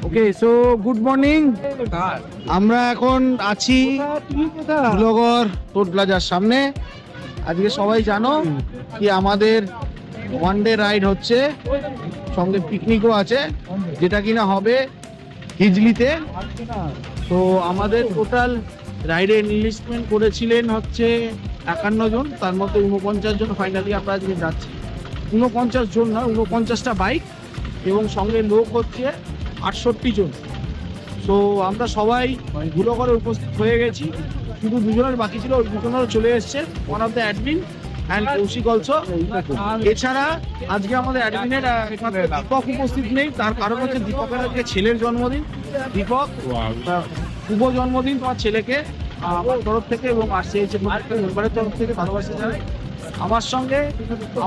ওকে, so good morning. আমরা এখন আছি ধুলাগড় টোল প্লাজার সামনে। আজকে সবাই জানো কি আমাদের ওয়ান ডে রাইড হচ্ছে, সঙ্গে পিকনিকও আছে, যেটা কিনা হবে হিজলিতে। তো আমাদের টোটাল রাইডে এনলিস্টমেন্ট করেছিলেন হচ্ছে 51 জন, তার মধ্যে 49 জন ফাইনালি আমরা আজকে যাচ্ছি। 49 জন না, 49টা বাইক এবং সঙ্গে লোক হচ্ছে 68 জন। সো আমরা সবাই ধুলাগড়ে উপস্থিত হয়ে গেছি, শুধু দুজনের বাকি ছিল, ওই দুজনেরও চলে এসছে, one of the admin and Kaushik also. এছাড়া আজকে আমাদের অ্যাডমিনের দীপক উপস্থিত নেই, তার কারণ হচ্ছে দীপকের আজকে ছেলের জন্মদিন। দীপক, শুভ জন্মদিন তোমার ছেলেকে আমার তরফ থেকে, এবং আসছে পরিবারের তরফ থেকে ভালোবাসা জানাই। আমার সঙ্গে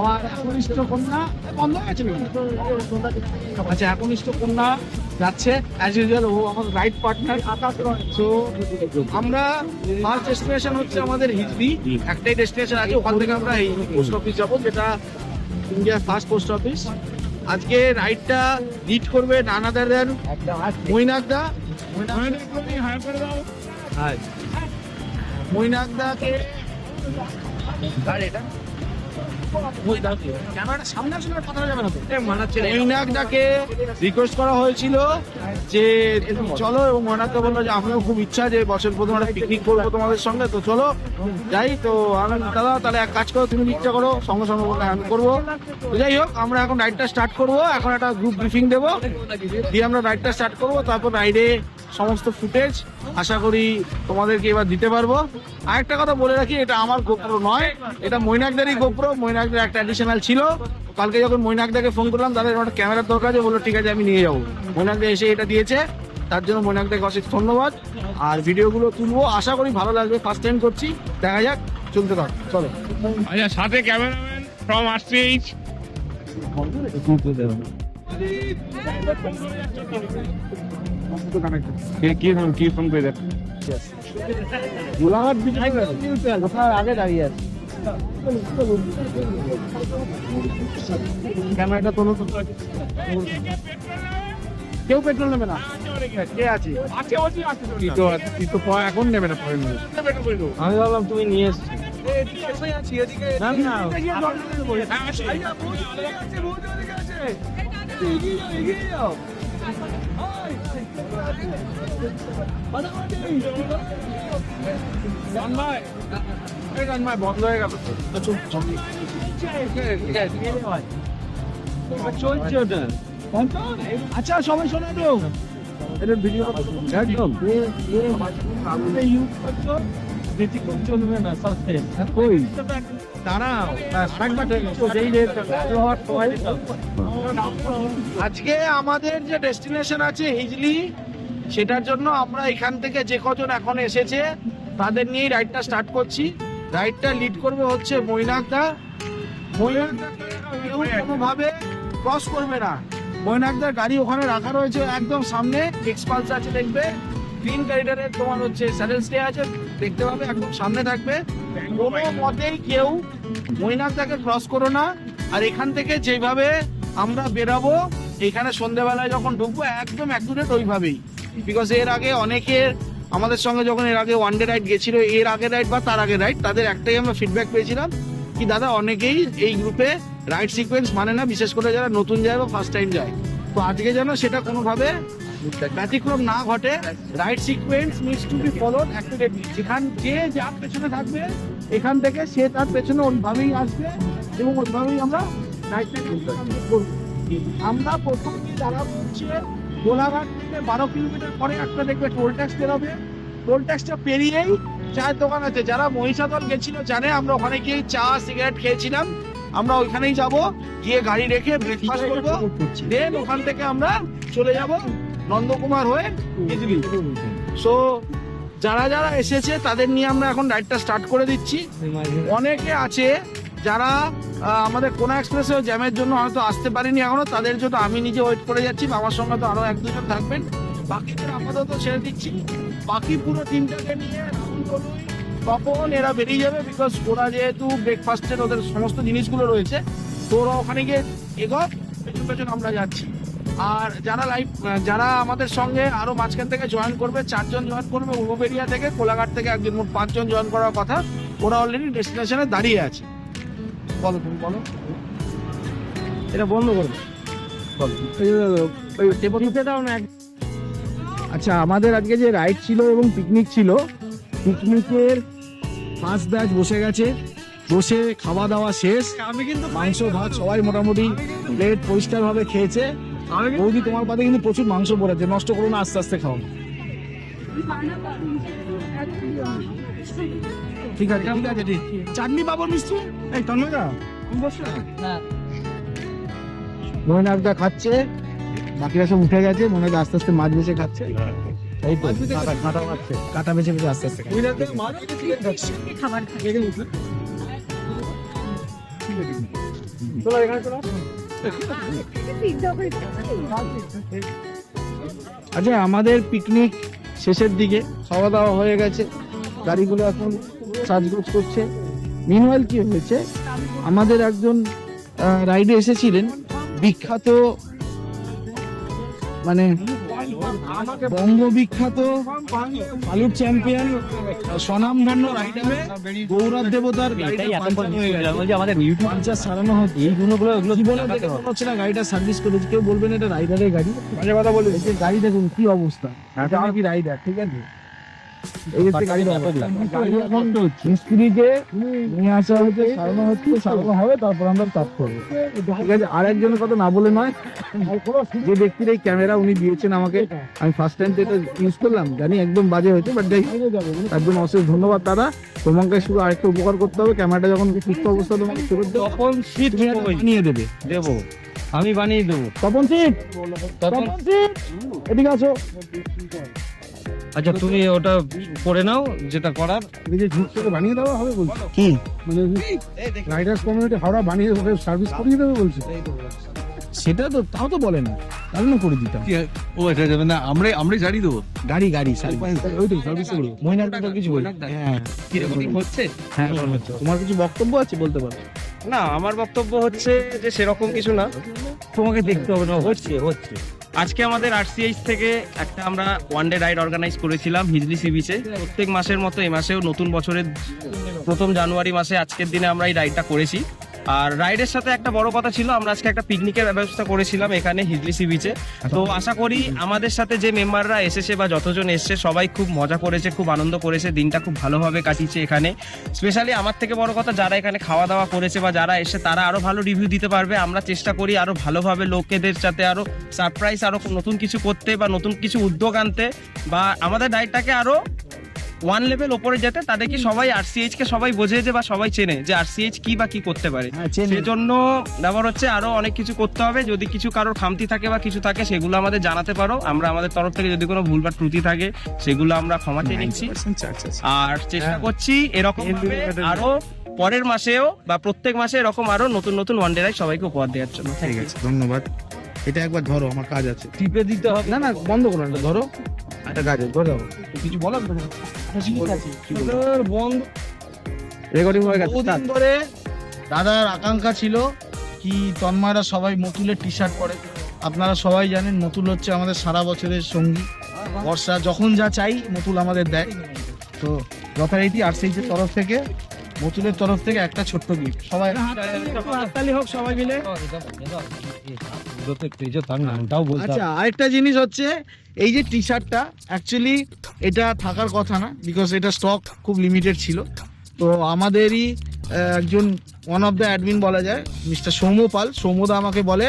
আমার একনিষ্ঠ কন্যা বন্ধ হয়ে গেছে, আচ্ছা একনিষ্ঠ কন্যা যাচ্ছে অ্যাজ ইউজুয়াল, ও আমার রাইড পার্টনার। সো আমরা ফার্স্ট ডেস্টিনেশন হচ্ছে আমাদের হিজলি, একটাই ডেস্টিনেশন আছে, ওখান থেকে আমরা এই পোস্ট অফিস যাবো, যেটা ইন্ডিয়ার ফার্স্ট পোস্ট অফিস। আজকে রাইডটা লিড করবে নান আদার দেন মৈনাকদা। মৈনাকদাকে রিকোয়েস্ট করা হয়েছিল যে চলো, এবং মৈনাকদা বললো যে আমিও খুব ইচ্ছা যে বছর প্রথম একটা পিকনিক করবো তোমাদের সঙ্গে, তো চলো যাই। তো আমি দাদা তাহলে এক কাজ করো, তুমি ইচ্ছা করো, সঙ্গে সঙ্গে বললে আমি করবো। তো যাই হোক, আমরা এখন রাইডটা স্টার্ট করবো, এখন একটা গ্রুপ ব্রিফিং দেবো, দিয়ে আমরা রাইডটা স্টার্ট করবো। তারপর রাইডে সমস্ত ফুটেজ আশা করি তোমাদেরকে এবার দিতে পারবো। আরেকটা কথা বলে রাখি, এটা আমার গোপ্রো নয়, এটা মৈনাকদারই গোপ্রো। মৈনাকদার একটা অ্যাডিশনাল ছিল, কালকে যখন মৈনাকদাকে ফোন করলাম তাদের একটা ক্যামেরার দরকার আছে, বললো ঠিক আছে আমি নিয়ে যাবো। মৈনাকদা এসে এটা দিয়েছে, তার জন্য মৈনাকদাকে অশেষ ধন্যবাদ। আর ভিডিওগুলো তুলবো, আশা করি ভালো লাগবে, ফার্স্ট টাইম করছি, দেখা যাক, চলতে থাক, চলো। আচ্ছা, সাথে ক্যামেরাম্যান ফ্রম আরসিএইচ। কি ফোন করে দেখ, আগে দাঁড়িয়ে আছে ক্যামেরাটা তোলো তো। কেউ পেট্রোল নেবে না, কে আছে? এখন নেবে না, পরে নেবে। আমি ভাবলাম তুমি নিয়ে এসছো। না না, বন্ধ হয়ে গেল চলছে ওটা। আচ্ছা সবাই শোনা তো, এটা ভিডিও একদম চলবে না, কই দাঁড়াও, আজকে আমাদের যে ডেস্টিনেশন আছে হিজলি, সেটার জন্য আমরা এখান থেকে যে কজন এখন এসেছে তাদের নিয়েই রাইডটা স্টার্ট করছি। রাইডটা লিড করবে হচ্ছে মৈনাকদা। মৈনাকদাকে কেউ কোনোভাবে ক্রস করবে না। মৈনাকদার গাড়ি ওখানে রাখা রয়েছে একদম সামনে, এক্সপালস আছে দেখবে, গ্রিন গাড়িটারে তোমার হচ্ছে স্যাডেল স্টে আছে, দেখতে পাবে, একদম সামনে থাকবে। কোনো মতেই কেউ মৈনাকদাকে ক্রস করো না। আর এখান থেকে যেভাবে আমরা বেরাবো, এখানে সন্ধ্যেবেলায় যখন ঢুকবো একদম অ্যাকুরেট ওইভাবেই, বিকজ এর আগে অনেকের আমাদের সঙ্গে যখন এর আগে ওয়ান ডে রাইড গেছিল, এর আগের রাইড বা তার আগের রাইড, তাদের একটাই আমরা ফিডব্যাক পেয়েছিলাম কি দাদা অনেকেই এই গ্রুপে রাইড সিকোয়েন্স মানে না, বিশেষ করে যারা নতুন যায় বা ফার্স্ট টাইম যায়। তো আজকে যেন সেটা কোনোভাবে ব্যতিক্রম না ঘটে, ride sequence needs to be followed accurately. যেখান যে যার পেছনে থাকবে এখান থেকে সে তার পেছনে ওইভাবেই আসবে, এবং ওইভাবেই আমরা রাইডটা করবো। আমরা প্রথম দিন দাঁড়াবো হচ্ছে গোলাঘাট থেকে 12 কিলোমিটার পরে একটা দেখবে টোল ট্যাক্স বেরোবে। টোল ট্যাক্সটা পেরিয়েই চায়ের দোকান আছে, যারা মহিষাদল গেছিল জানে, আমরা ওখানে গিয়ে চা সিগারেট খেয়েছিলাম। আমরা ওইখানেই যাব, গিয়ে গাড়ি রেখে ব্রেকফাস্ট করবো, দেন ওখান থেকে আমরা চলে যাব নন্দকুমার হয়ে হিজলি। সো যারা যারা এসেছে তাদের নিয়ে আমরা এখন রাইডটা স্টার্ট করে দিচ্ছি। অনেকে আছে যারা আমাদের কোনা এক্সপ্রেসেও জ্যামের জন্য হয়তো আসতে পারেনি এখনো, তাদের জন্য আমি নিজে ওয়েট করে যাচ্ছি, আমার সঙ্গে তো আরো এক দুজন থাকবেন। বাকিদের আপাতত ছেড়ে দিচ্ছি, বাকি পুরো টিমটাকে নিয়ে তখন এরা বেরিয়ে যাবে, বিকজ ওরা যেহেতু ব্রেকফাস্টের ওদের সমস্ত জিনিসগুলো রয়েছে, তো ওরা ওখানে গিয়ে এগো, পেছন পেছন আমরা যাচ্ছি। আর যারা আমাদের সঙ্গে আরো মাঝখান থেকে জয়েন করবে, 4 জন জয়েন করবে উলুবেড়িয়া থেকে, কোলাঘাট থেকে একজন, মোট 5 জন জয়েন করার কথা। ওরা অলরেডি ডেস্টিনেশনে দাঁড়িয়ে আছে। বলো তুমি বলো, এটা বন্ধ করবে। আচ্ছা, আমাদের আজকে যে রাইড ছিল এবং পিকনিক ছিল, পিকনিকের ফার্স্ট ব্যাচ বসে গেছে, বসে খাওয়া দাওয়া শেষ। মাংস ভাত সবাই মোটামুটি প্লেট পরিষ্কার ভাবে খেয়েছে। বৌদি, তোমার পাতে কিন্তু প্রচুর মাংস পড়েছে, নষ্ট করো না, আস্তে আস্তে খাও। ঠিক আছে ঠিক আছে, ঠিক। চাটনি পাবো মিষ্টি, এই তন্ময়দা ময়নাকদা খাচ্ছে, বাকিরা সব উঠে গেছে। মনে হয় আস্তে আস্তে মাছ বেছে খাচ্ছে, এই তো কাটা বেছে বেছে আস্তে আস্তে আচ্ছা, আমাদের পিকনিক শেষের দিকে, খাওয়া দাওয়া হয়ে গেছে, গাড়িগুলো এখন সাজগোজ করছে। মিনওয়াইল কি হয়েছে, আমাদের একজন রাইডে এসেছিলেন, বিখ্যাত মানে বঙ্গ বিখ্যাত আলুর চ্যাম্পিয়ন, স্বনামধন্য রাইডার গৌরব দেবতার আমাদের ইউটিউব চ্যানেল সারানো হচ্ছে। এই গুণগুলো কি বলে দেখে মনে হচ্ছে না গাড়িটা সার্ভিস করেছে। কেউ বলবেন এটা রাইডারের গাড়ি, মাঝে কথা বলে গাড়ি দেখুন কি অবস্থা। এটা কি রাইডার, ঠিক আছে। এই হচ্ছে গাড়ির অবস্থা। গাড়ি এখন মিস্ত্রিকে নিয়ে আসা হচ্ছে, সারানো হচ্ছে, সারানো হবে, তারপর আমরা কাজ করবো, ঠিক আছে। আর একজনের কথা না বলে নয়, যে ব্যক্তির এই ক্যামেরা উনি দিয়েছেন আমাকে, আমি ফার্স্ট টাইম এটা ইউজ করলাম, জানি একদম বাজে হয়েছে, বাট একদম অশেষ ধন্যবাদ দাদা। তোমাকে শুধু আরেকটা উপকার করতে হবে, ক্যামেরাটা যখন সুস্থ অবস্থা তোমাকে ফেরত দেবো, তখন সিট বানিয়ে দেবো, আমি বানিয়ে দেবো। তপন সিট, এদিকে আসো। আচ্ছা, তুমি ওটা করে নাও যেটা করার। যে ঝুঁক করে বানিয়ে দেওয়া হবে বলছো কি, মানে রাইডার্স কমিউনিটি হাওড়া বানিয়ে সার্ভিস করিয়ে দেবে বলছো? সেটা তো তাও তো বলে না, তাহলে না করে দিতাম। ও এটা যাবে না, আমরাই জানি দেবো। গাড়ি ওই তো সার্ভিস করবো। মহিনাটা কিছু বলি। হ্যাঁ, কিরকম হচ্ছে? হ্যাঁ, তোমার কিছু বক্তব্য আছে বলতে পারো। না, আমার বক্তব্য হচ্ছে যে সেরকম কিছু না, তোমাকে দেখতে হবে না। হচ্ছে আজকে আমাদের আরসিএইচ থেকে একটা আমরা ওয়ান ডে রাইড অর্গানাইজ করেছিলাম হিজলি সি বিচে। প্রত্যেক মাসের মতো এই মাসেও নতুন বছরের প্রথম জানুয়ারি মাসে আজকের দিনে আমরা এই রাইডটা করেছি। আর রাইডের সাথে একটা বড় কথা ছিল, আমরা আজকে একটা পিকনিকের ব্যবস্থা করেছিলাম এখানে হিজলি সি বিচে। তো আশা করি আমাদের সাথে যে মেম্বাররা এসেছে বা যতজন এসেছে সবাই খুব মজা করেছে, খুব আনন্দ করেছে, দিনটা খুব ভালোভাবে কাটিয়েছে এখানে। স্পেশালি আমার থেকে বড় কথা, যারা এখানে খাওয়া দাওয়া করেছে বা যারা এসে তারা আরো ভালো রিভিউ দিতে পারবে। আমরা চেষ্টা করি আরো ভালোভাবে লোকেদের সাথে আরো সারপ্রাইজ, আরো নতুন কিছু করতে বা নতুন কিছু উদ্যোগ আনতে, বা আমাদের রাইডটাকে আরো ওয়ান লেভেল ওপরে যেতে, তাদেরকে সবাই আরসিএইচ কে সবাই বোঝে যে বা সবাই চেনে যে আরসিএইচ কি বা কি করতে পারে। সেজন্য ব্যাপার হচ্ছে আরো অনেক কিছু করতে হবে। যদি কিছু কারোর খামতি থাকে বা কিছু থাকে সেগুলো আমাদের জানাতে পারো, আমরা আমাদের তরফ থেকে যদি কোনো ভুল বা ত্রুটি থাকে সেগুলো আমরা ক্ষমা চেয়ে নিচ্ছি। আর চেষ্টা করছি এরকম ভাবে আরো পরের মাসেও বা প্রত্যেক মাসে এরকম আরো নতুন নতুন ওয়ান ডে রাইড সবাইকে উপহার দেওয়ার জন্য। ঠিক আছে, ধন্যবাদ। এটা একবার ধরো, আমার কাজ আছে। টিপে দিতে হবে না, বন্ধ করো না, ধরো, একটা কাজ আছে, ধরো। কিছু বলার বন্ধ রেকর্ডিং হয়ে গেছে। বহুদিন ধরে দাদার আকাঙ্ক্ষা ছিল কি তন্ময়রা সবাই মতুলের টি শার্ট পরে। আপনারা সবাই জানেন মতুল হচ্ছে আমাদের সারা বছরের সঙ্গী। বর্ষা যখন যা চাই মতুল আমাদের দেয়। তো যথারীতি আরসিএইচ এর তরফ থেকে, মতুলের তরফ থেকে একটা ছোট্ট গিফট। সবাই হাততালি হোক সবাই মিলে। আচ্ছা, আরেকটা জিনিস হচ্ছে এই যে টি শার্টটা, অ্যাকচুয়ালি এটা থাকার কথা না, বিকজ এটা স্টক খুব লিমিটেড ছিল। তো আমাদেরই একজন ওয়ান অফ দ্য অ্যাডমিন বলা যায়, মিস্টার সৌম্যপাল, সৌম্যদা আমাকে বলে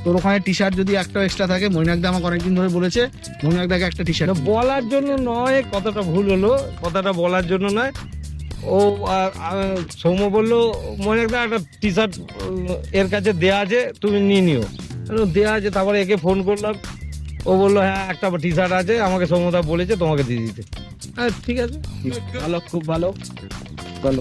তোর ওখানে টি শার্ট যদি একটা এক্সট্রা থাকে, মৈনাকদা আমাকে অনেকদিন ধরে বলেছে মৈনাকদাকে একটা টি শার্ট বলার জন্য নয়, কথাটা ভুল হলো, কথাটা বলার জন্য নয়। ও সৌম্য বললো মৈনাকদা একটা টি শার্ট এর কাছে দেয়া আছে, তুমি নিয়ে নিও। দেয়া আছে, তারপরে একে ফোন করলাম, ও বললো হ্যাঁ একটা টি শার্ট আছে, আমাকে সৌম্যদা বলেছে তোমাকে দিয়ে দিতে। হ্যাঁ ঠিক আছে, ভালো, খুব ভালো, ভালো।